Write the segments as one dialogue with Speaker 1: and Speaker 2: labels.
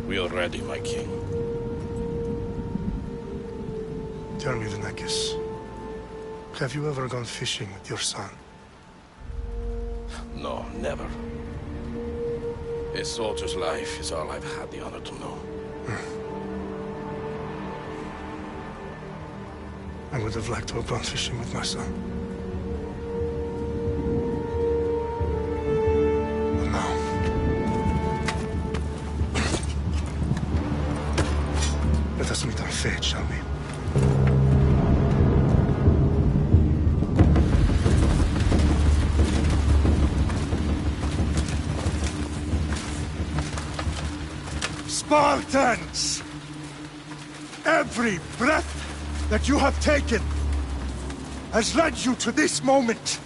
Speaker 1: We are ready, my king.
Speaker 2: Tell me, Vinakis, have you ever gone fishing with your son?
Speaker 1: No, never. A soldier's life is all I've had the honor to know.
Speaker 2: I would have liked to have gone fishing with my son. But now... let us meet our fate, shall we?
Speaker 3: Spartans! Every breath that you have taken has led you to this moment.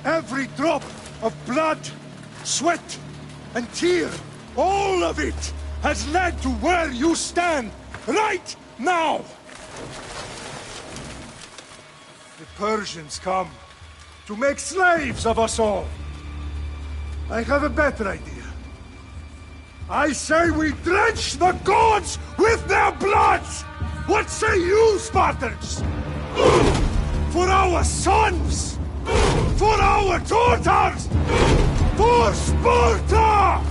Speaker 3: Every drop of blood, sweat, and tear, all of it has led to where you stand right now. The Persians come to make slaves of us all. I have a better idea. I say we drench the gods with their blood! What say you, Spartans? For our sons! For our daughters! For Sparta!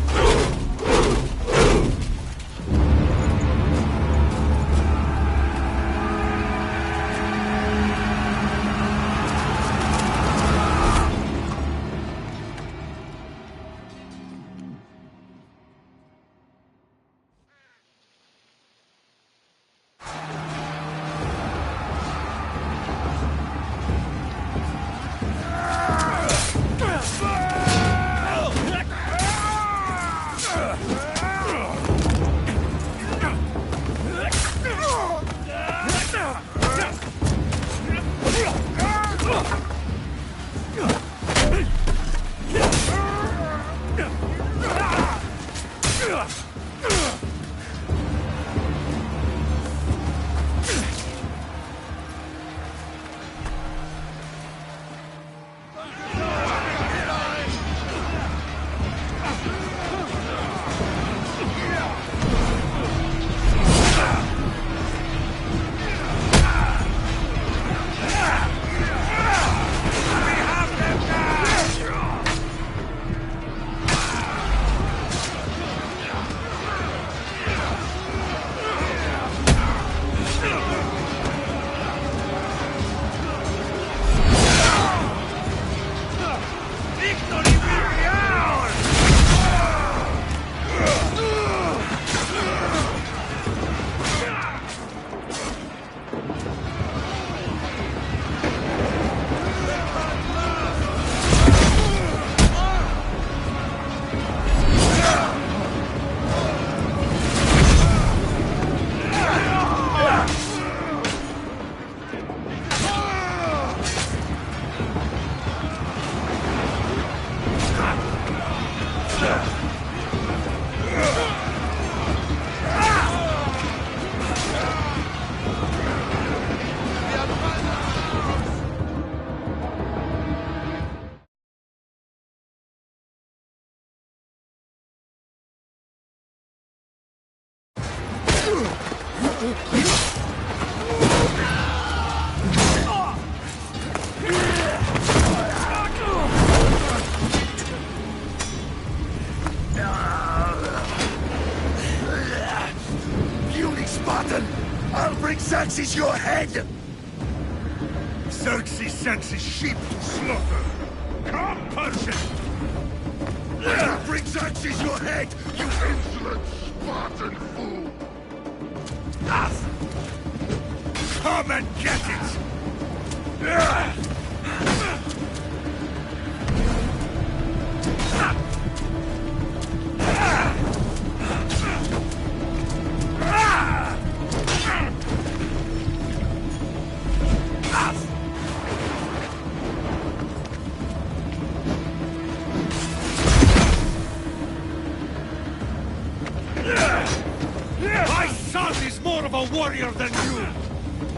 Speaker 4: Xerxes your head!
Speaker 3: Xerxes sends his sheep to slaughter. Come, Persian!
Speaker 4: Bring Xerxes your head, you insolent Spartan fool!
Speaker 3: Come and get it! My son is more of a warrior than you!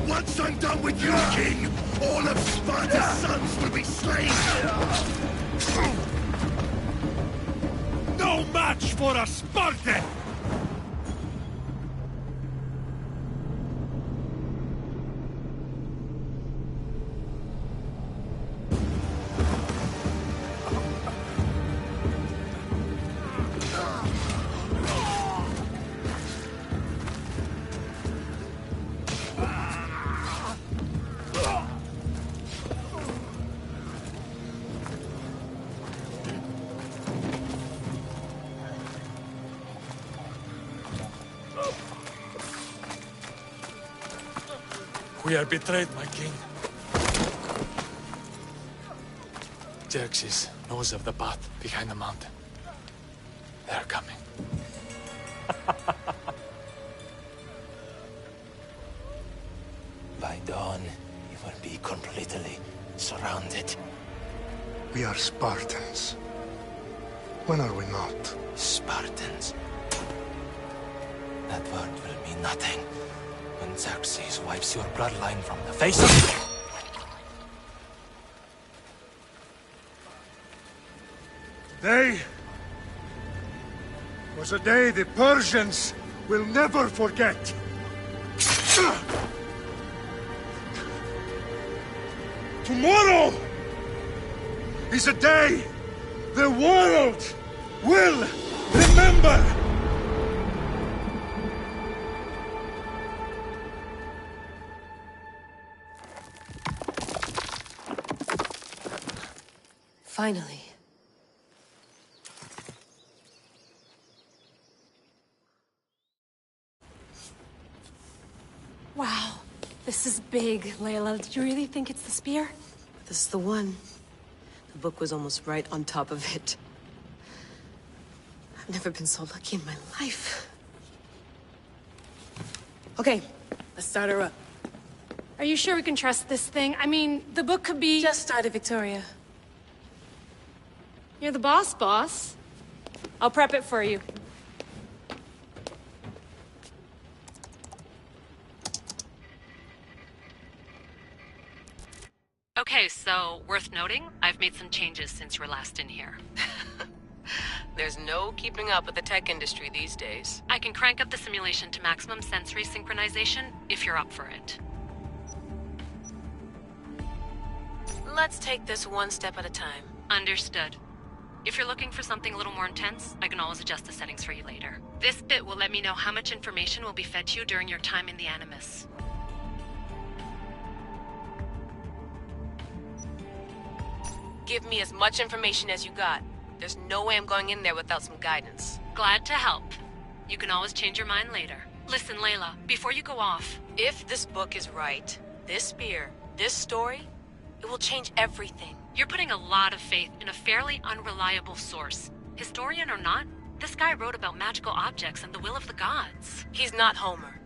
Speaker 4: Once I'm done with you, king, all of Sparta's sons will be slain!
Speaker 3: No match for a Spartan!
Speaker 5: We are betrayed, my king. Xerxes knows of the path behind the mountain. They're coming.
Speaker 6: By dawn, you will be completely surrounded.
Speaker 2: We are Spartans. When are we not?
Speaker 6: Spartans. That word will mean nothing when Xerxes wipes your bloodline from the face of...
Speaker 3: Day was a day the Persians will never forget. Tomorrow is a day the world will remember.
Speaker 7: Finally.
Speaker 8: Wow, this is big, Layla. Do you really think it's the spear?
Speaker 7: This is the one. The book was almost right on top of it. I've never been so lucky in my life. Okay, let's start her up.
Speaker 8: Are you sure we can trust this thing? I mean, the book could be...
Speaker 7: Just started, Victoria.
Speaker 8: You're the boss. I'll prep it for you.
Speaker 9: Okay, so, worth noting, I've made some changes since you were last in here.
Speaker 7: There's no keeping up with the tech industry these days.
Speaker 9: I can crank up the simulation to maximum sensory synchronization, if you're up for it.
Speaker 7: Let's take this one step at a time.
Speaker 9: Understood. If you're looking for something a little more intense, I can always adjust the settings for you later. This bit will let me know how much information will be fed to you during your time in the Animus.
Speaker 7: Give me as much information as you got. There's no way I'm going in there without some guidance.
Speaker 9: Glad to help. You can always change your mind later. Listen, Layla, before you go off...
Speaker 7: If this book is right, this spear, this story, it will change everything.
Speaker 9: You're putting a lot of faith in a fairly unreliable source. Historian or not, this guy wrote about magical objects and the will of the gods.
Speaker 7: He's not Homer.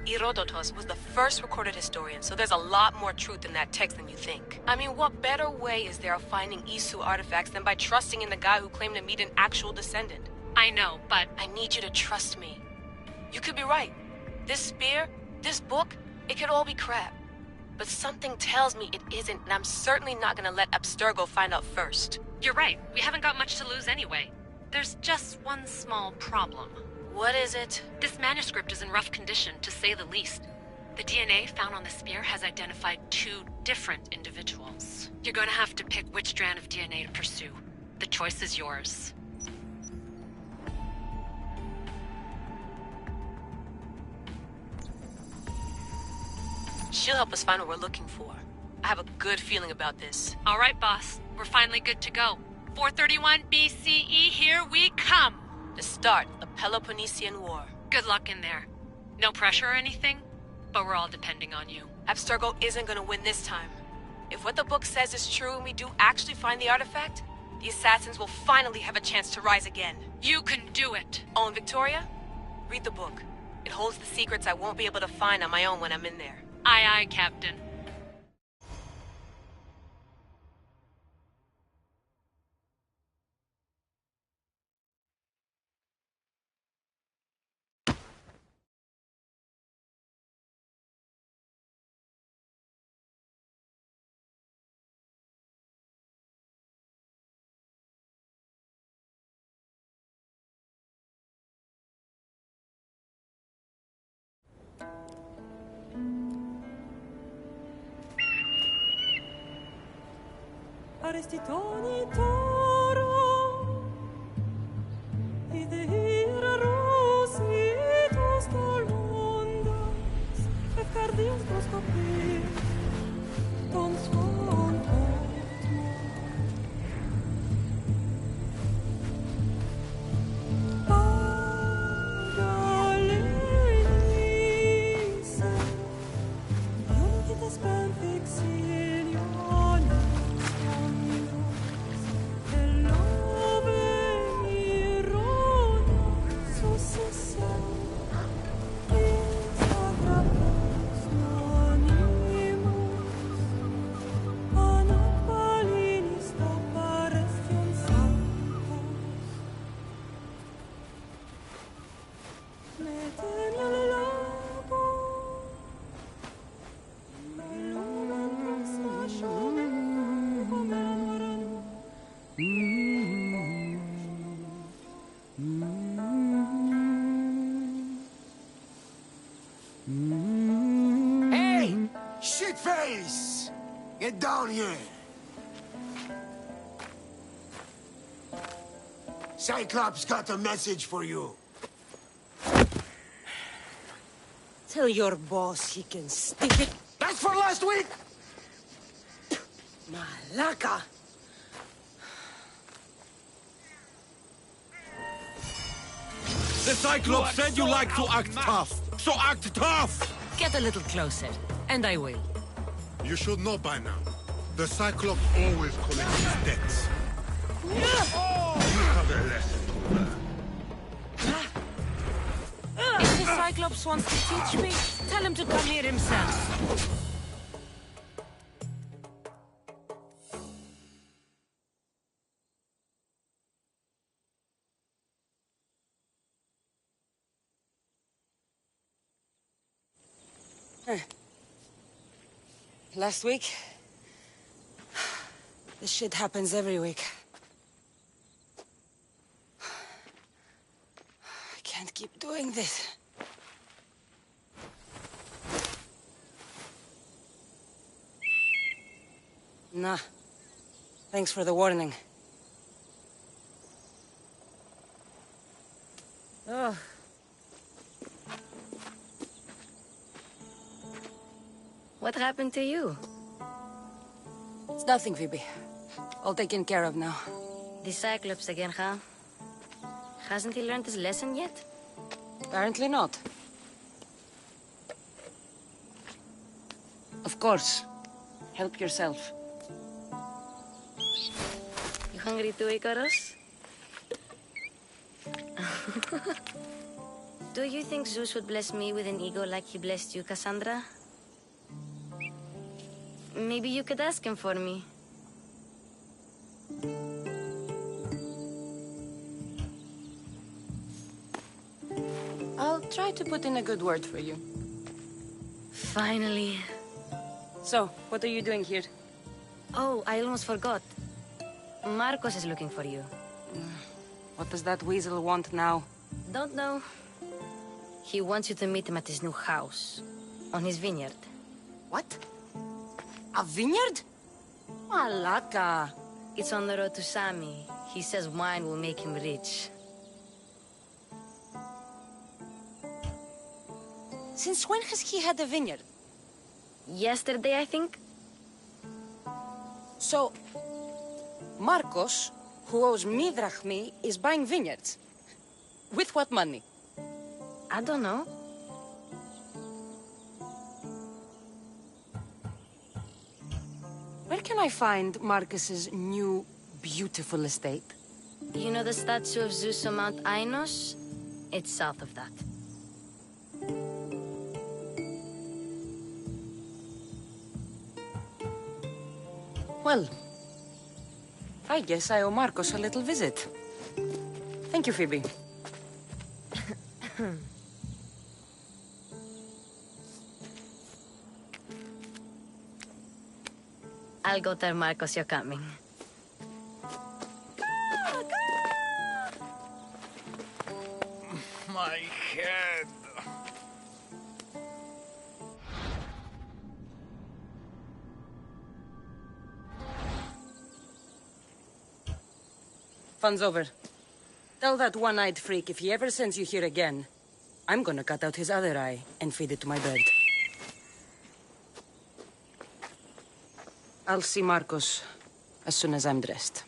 Speaker 7: Herodotus was the first recorded historian, so there's a lot more truth in that text than you think. I mean, what better way is there of finding Isu artifacts than by trusting in the guy who claimed to meet an actual descendant?
Speaker 9: I know, but...
Speaker 7: I need you to trust me. You could be right. This spear, this book, it could all be crap. But something tells me it isn't, and I'm certainly not gonna let Abstergo find out first.
Speaker 9: You're right. We haven't got much to lose anyway. There's just one small problem.
Speaker 7: What is it?
Speaker 9: This manuscript is in rough condition, to say the least. The DNA found on the spear has identified 2 different individuals. You're going to have to pick which strand of DNA to pursue. The choice is yours.
Speaker 7: She'll help us find what we're looking for. I have a good feeling about this.
Speaker 9: All right, boss. We're finally good to go. 431 BCE, here we come!
Speaker 7: The start of the Peloponnesian War.
Speaker 9: Good luck in there. No pressure or anything, but we're all depending on you.
Speaker 7: Abstergo isn't gonna win this time. If what the book says is true and we do actually find the artifact, the assassins will finally have a chance to rise again.
Speaker 9: You can do it!
Speaker 7: Oh, and Victoria? Read the book. It holds the secrets I won't be able to find on my own when I'm in there.
Speaker 9: Aye, aye, Captain.
Speaker 10: Arestitoni toro idehira rositos tolmondas et cardios proscopir ton son potmo Paralenise Yonti
Speaker 11: Hey! Shitface! Get down here! Cyclops got a message for you.
Speaker 12: Tell your boss he can stick it.
Speaker 11: That's for last week!
Speaker 12: Malaka!
Speaker 4: The Cyclops said you like to act tough, so act tough!
Speaker 12: Get a little closer, and I will.
Speaker 3: You should know by now. The Cyclops always collects his debts. You have a lesson to learn.
Speaker 12: If the Cyclops wants to teach me, tell him to come here himself. Last week? This shit happens every week. I can't keep doing this. Nah. Thanks for the warning. Oh.
Speaker 7: What happened to you?
Speaker 12: It's nothing, Phoebe. All taken care of now.
Speaker 7: The Cyclops again, huh? Hasn't he learned his lesson yet?
Speaker 12: Apparently not. Of course. Help yourself.
Speaker 7: You hungry too, Icarus? Do you think Zeus would bless me with an ego like he blessed you, Cassandra? Maybe you could ask him for me.
Speaker 12: I'll try to put in a good word for you.
Speaker 7: Finally.
Speaker 12: So, what are you doing here?
Speaker 7: Oh, I almost forgot. Marcos is looking for you.
Speaker 12: What does that weasel want now?
Speaker 7: Don't know. He wants you to meet him at his new house. On his vineyard.
Speaker 12: What? A vineyard? Malaka.
Speaker 7: It's on the road to Sami. He says wine will make him rich.
Speaker 12: Since when has he had a vineyard?
Speaker 7: Yesterday, I think.
Speaker 12: So, Marcos, who owes me drachmi, is buying vineyards. With what money?
Speaker 7: I don't know.
Speaker 12: Where can I find Marcus's new, beautiful estate?
Speaker 7: You know the statue of Zeus on Mount Ainos? It's south of that.
Speaker 12: Well, I guess I owe Marcos a little visit. Thank you, Phoebe.
Speaker 7: I'll go tell Marcos you're coming.
Speaker 5: My head.
Speaker 12: Fun's over. Tell that one-eyed freak if he ever sends you here again, I'm gonna cut out his other eye and feed it to my bird. I'll see Marcos as soon as I'm dressed.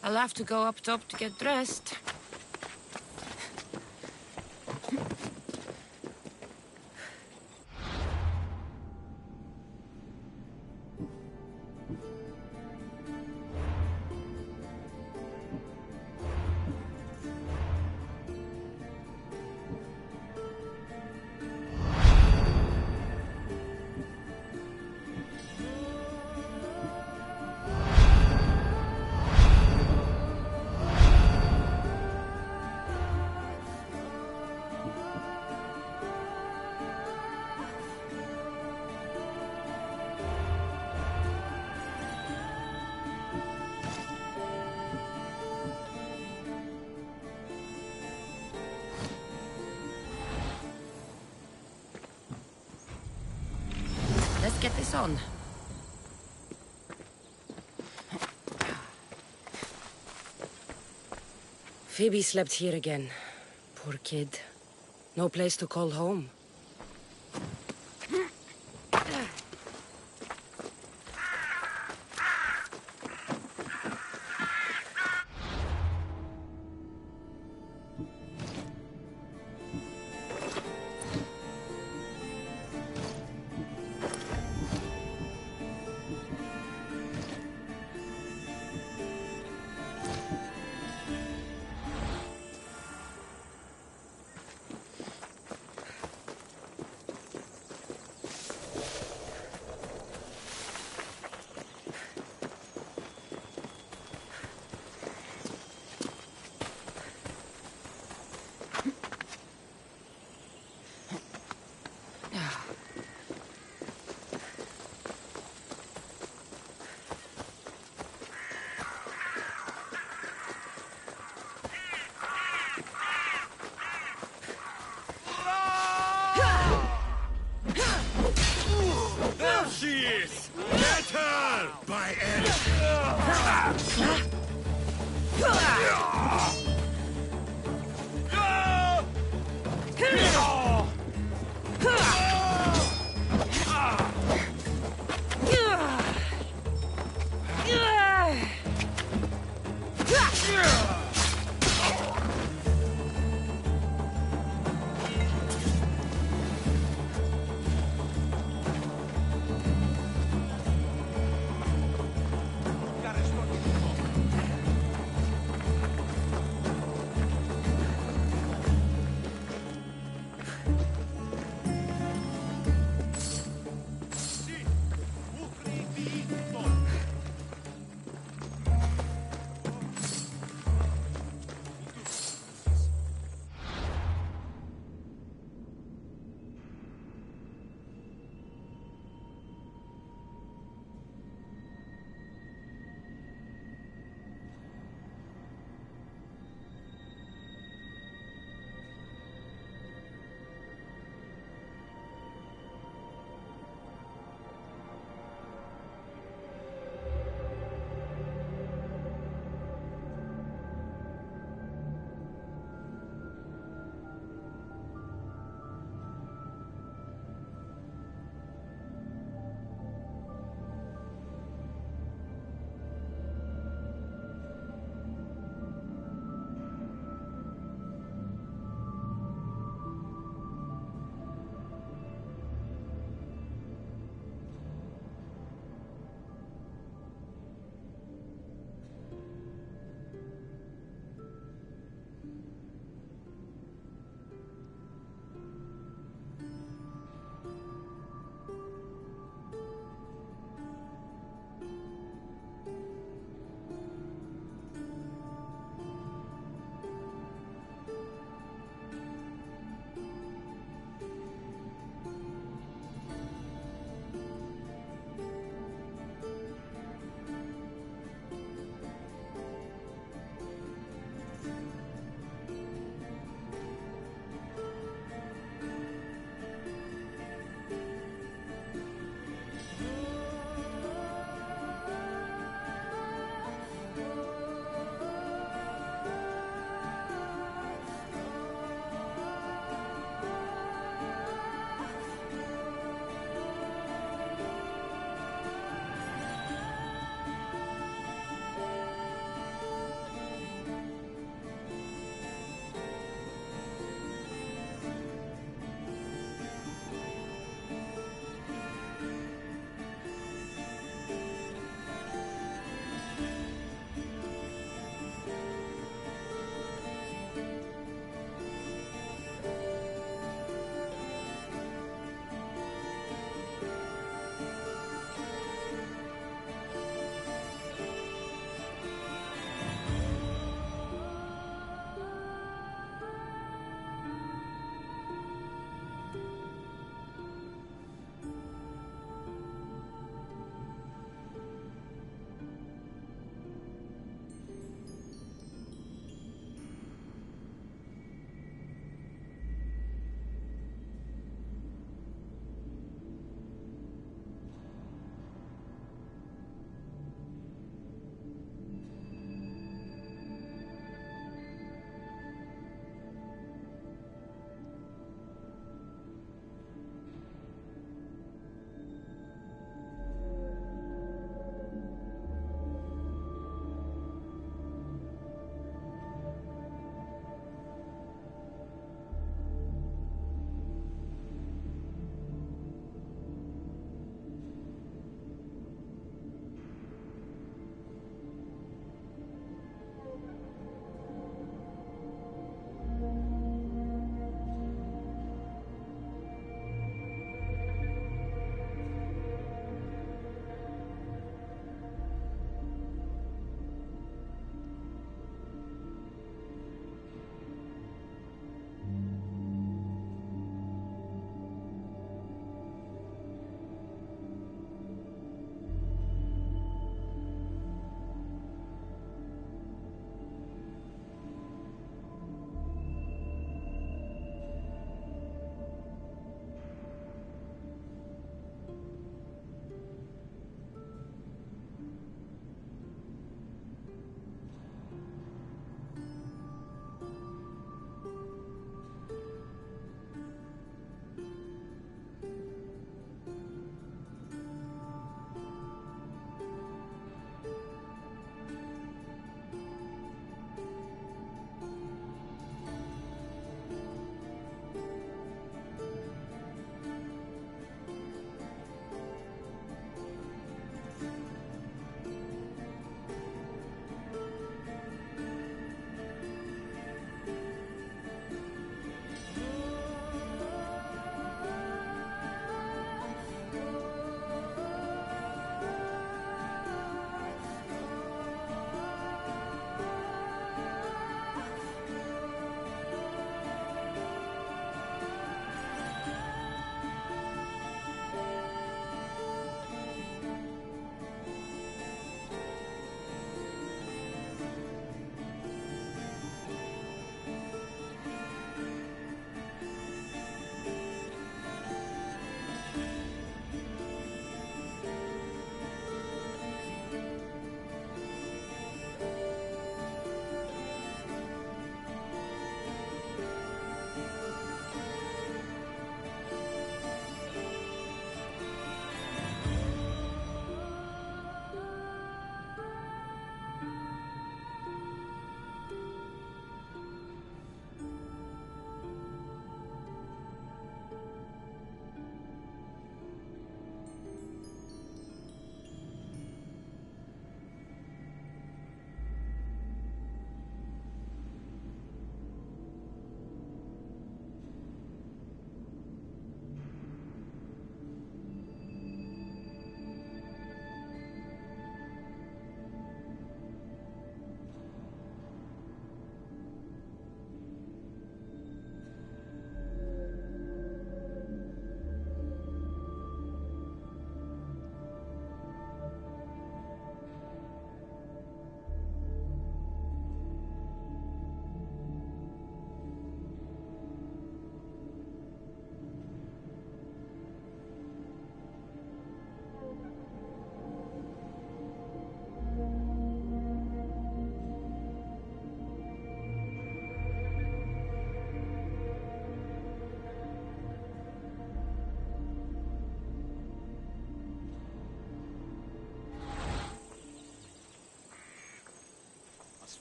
Speaker 8: I'll have to go up top to get dressed.
Speaker 12: get this on. Phoebe slept here again. Poor kid. No place to call home.
Speaker 4: There she is! Get her! By Eric!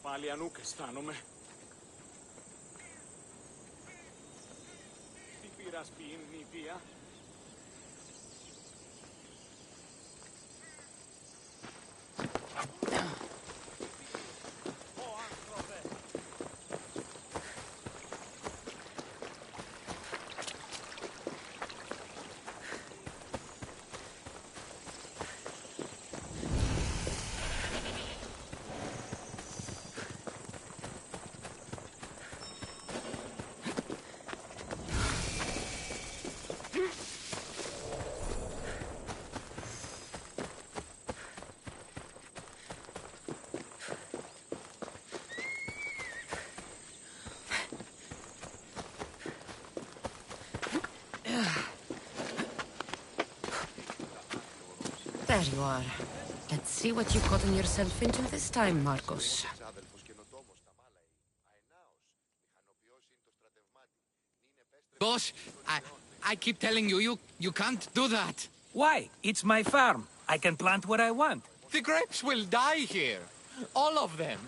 Speaker 5: Πάλι ανούκ αισθάνομαι. Τι πειράς ποιήν νηδία.
Speaker 12: There you are. Let's see what you've gotten yourself into this time, Marcos.
Speaker 13: Boss, I keep telling you, you can't do that.
Speaker 14: Why? It's my farm. I can plant what I want.
Speaker 13: The grapes will die here. All of them.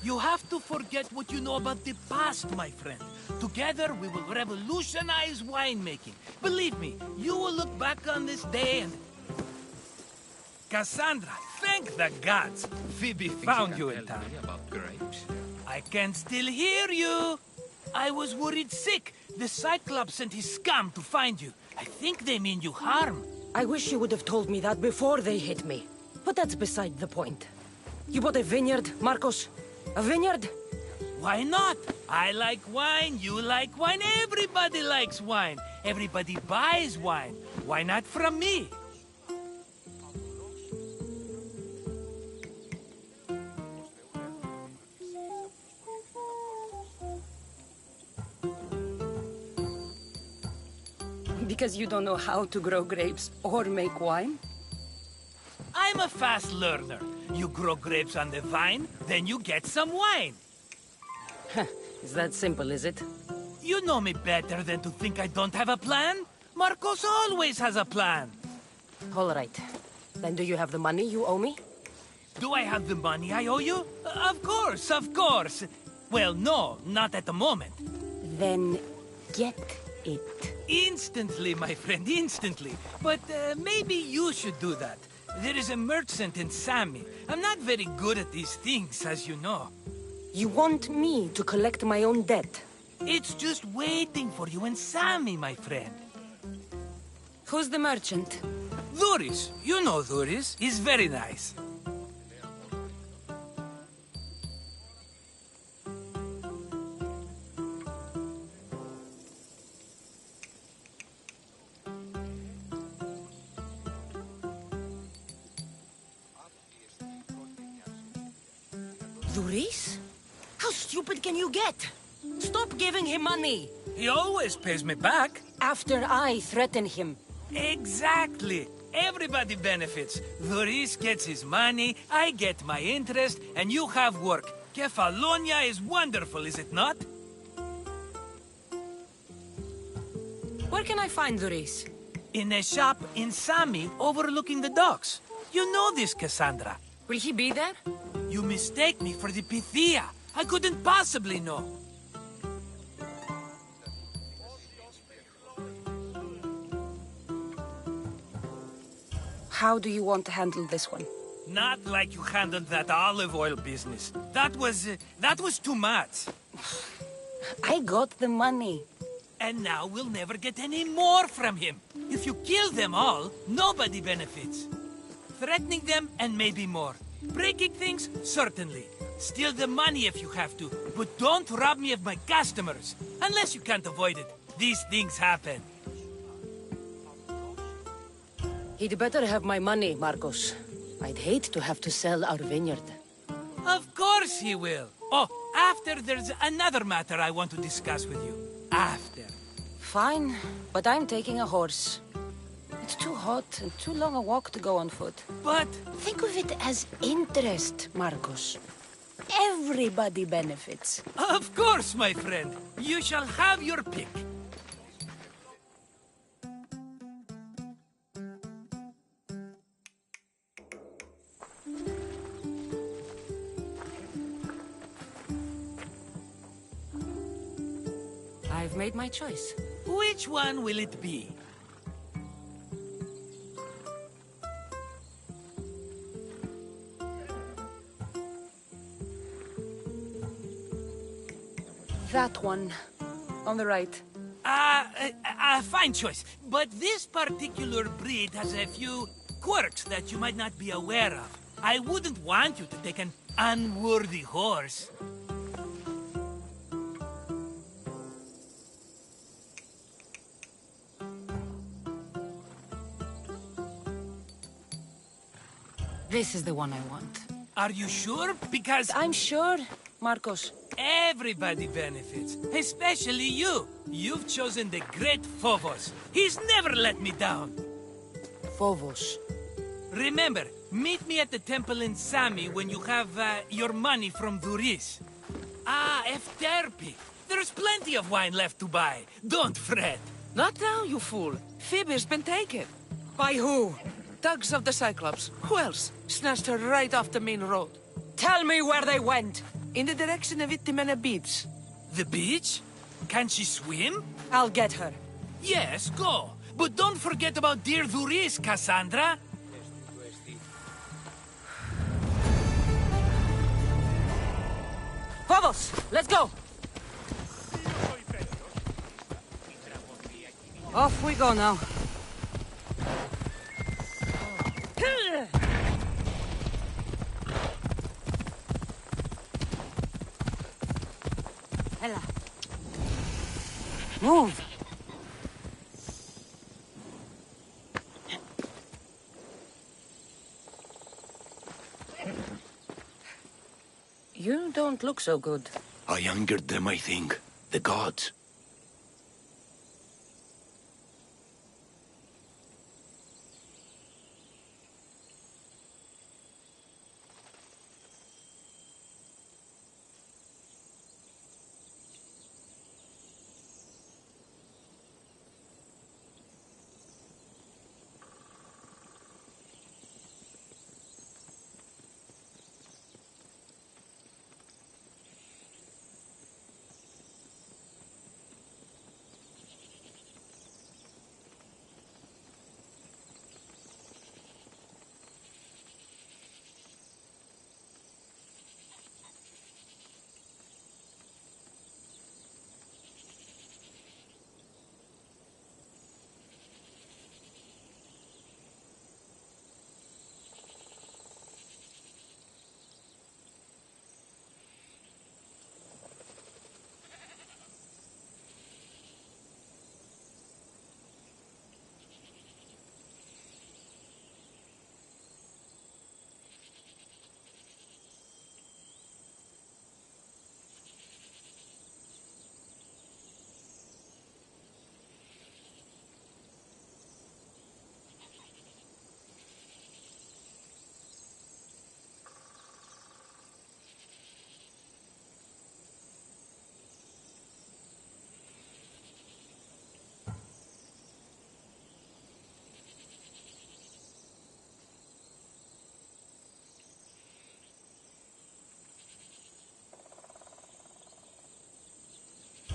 Speaker 14: You have to forget what you know about the past, my friend. Together, we will revolutionize winemaking. Believe me, you will look back on this day and... Cassandra, thank the gods. Phoebe found you in time.
Speaker 13: About grapes.
Speaker 14: I can still hear you. I was worried sick. The Cyclops sent his scum to find you. I think they mean you harm.
Speaker 12: I wish you would have told me that before they hit me. But that's beside the point. You bought a vineyard, Marcos? A vineyard?
Speaker 14: Why not? I like wine, you like wine, everybody likes wine. Everybody buys wine. Why not from me?
Speaker 12: Because you don't know how to grow grapes or make wine?
Speaker 14: I'm a fast learner. You grow grapes on the vine, then you get some wine.
Speaker 12: Is that simple, is it?
Speaker 14: You know me better than to think I don't have a plan. Marcos always has a plan.
Speaker 12: All right. Then do you have the money you owe me?
Speaker 14: Do I have the money I owe you? Of course, of course. Well, no, not at the moment.
Speaker 12: Then get it.
Speaker 14: Instantly, my friend, instantly. But maybe you should do that. There is a merchant in Sami. I'm not very good at these things, as you know.
Speaker 12: You want me to collect my own debt?
Speaker 14: It's just waiting for you in Sami, my friend.
Speaker 12: Who's the merchant?
Speaker 14: Duris. You know Duris. He's very nice.
Speaker 12: Duris? How stupid can you get? Stop giving him money!
Speaker 14: He always pays me back.
Speaker 12: After I threaten him.
Speaker 14: Exactly. Everybody benefits. Duris gets his money, I get my interest, and you have work. Kefalonia is wonderful, is it not?
Speaker 12: Where can I find Duris?
Speaker 14: In a shop in Sami, overlooking the docks. You know this, Cassandra.
Speaker 12: Will he be there?
Speaker 14: You mistake me for the Pythia. I couldn't possibly know.
Speaker 12: How do you want to handle this one?
Speaker 14: Not like you handled that olive oil business. That was too much.
Speaker 12: I got the money.
Speaker 14: And now we'll never get any more from him. If you kill them all, nobody benefits. Threatening them and maybe more. Breaking things, certainly. Steal the money if you have to, but don't rob me of my customers. Unless you can't avoid it. These things happen.
Speaker 12: He'd better have my money, Marcos. I'd hate to have to sell our vineyard.
Speaker 14: Of course he will. Oh, after there's another matter I want to discuss with you. After.
Speaker 12: Fine, but I'm taking a horse. It's too hot and too long a walk to go on foot.
Speaker 14: But...
Speaker 12: think of it as interest, Marcos. Everybody benefits.
Speaker 14: Of course, my friend. You shall have your pick.
Speaker 12: I've made my choice.
Speaker 14: Which one will it be?
Speaker 12: That one. On the right.
Speaker 14: Fine choice. But this particular breed has a few quirks that you might not be aware of. I wouldn't want you to take an unworthy horse.
Speaker 12: This is the one I want.
Speaker 14: Are you sure? Because...
Speaker 12: I'm sure, Marcos.
Speaker 14: Everybody benefits, especially you. You've chosen the great Phobos. He's never let me down.
Speaker 12: Phobos.
Speaker 14: Remember, meet me at the temple in Sami when you have your money from Duris. Efterpi. There's plenty of wine left to buy. Don't fret.
Speaker 15: Not now, you fool. Phoebe's been taken.
Speaker 12: By who?
Speaker 15: Thugs of the Cyclops. Who else? Snatched her right off the main road.
Speaker 12: Tell me where they went.
Speaker 15: In the direction of Itimena Beach.
Speaker 14: The beach? Can she swim?
Speaker 12: I'll get her.
Speaker 14: Yes, go. But don't forget about dear Duris, Cassandra.
Speaker 12: Phobos, let's go! Off we go now. Ella. Move! You don't look so good.
Speaker 4: I angered them, I think. The gods.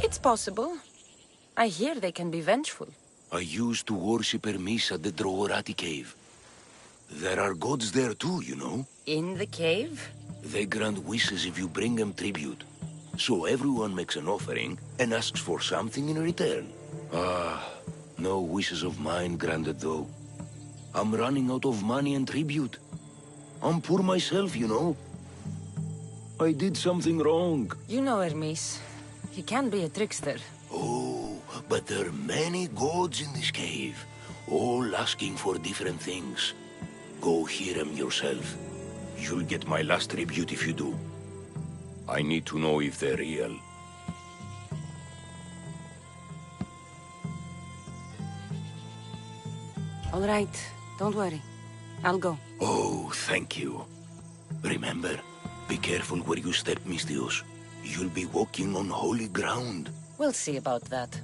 Speaker 12: It's possible. I hear they can be vengeful.
Speaker 4: I used to worship Hermes at the Droorati cave. There are gods there too, you know.
Speaker 12: In the cave?
Speaker 4: They grant wishes if you bring them tribute. So everyone makes an offering and asks for something in return. No wishes of mine granted though. I'm running out of money and tribute. I'm poor myself, you know. I did something wrong.
Speaker 12: You know Hermes. He can be a trickster.
Speaker 4: Oh, but there are many gods in this cave, all asking for different things. Go hear them yourself. You'll get my last tribute if you do. I need to know if they're real.
Speaker 12: All right, don't worry. I'll go.
Speaker 4: Oh, thank you. Remember, be careful where you step, Mistios. You'll be walking on holy ground.
Speaker 12: We'll see about that.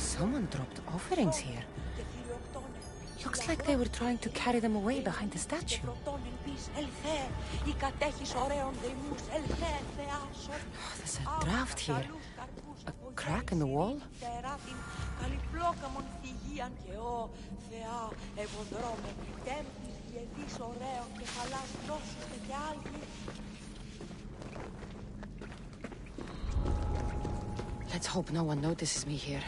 Speaker 12: Someone dropped offerings here. Looks like they were trying to carry them away behind the statue. Oh, there's a draft here. A crack in the wall? Let's hope no one notices me here.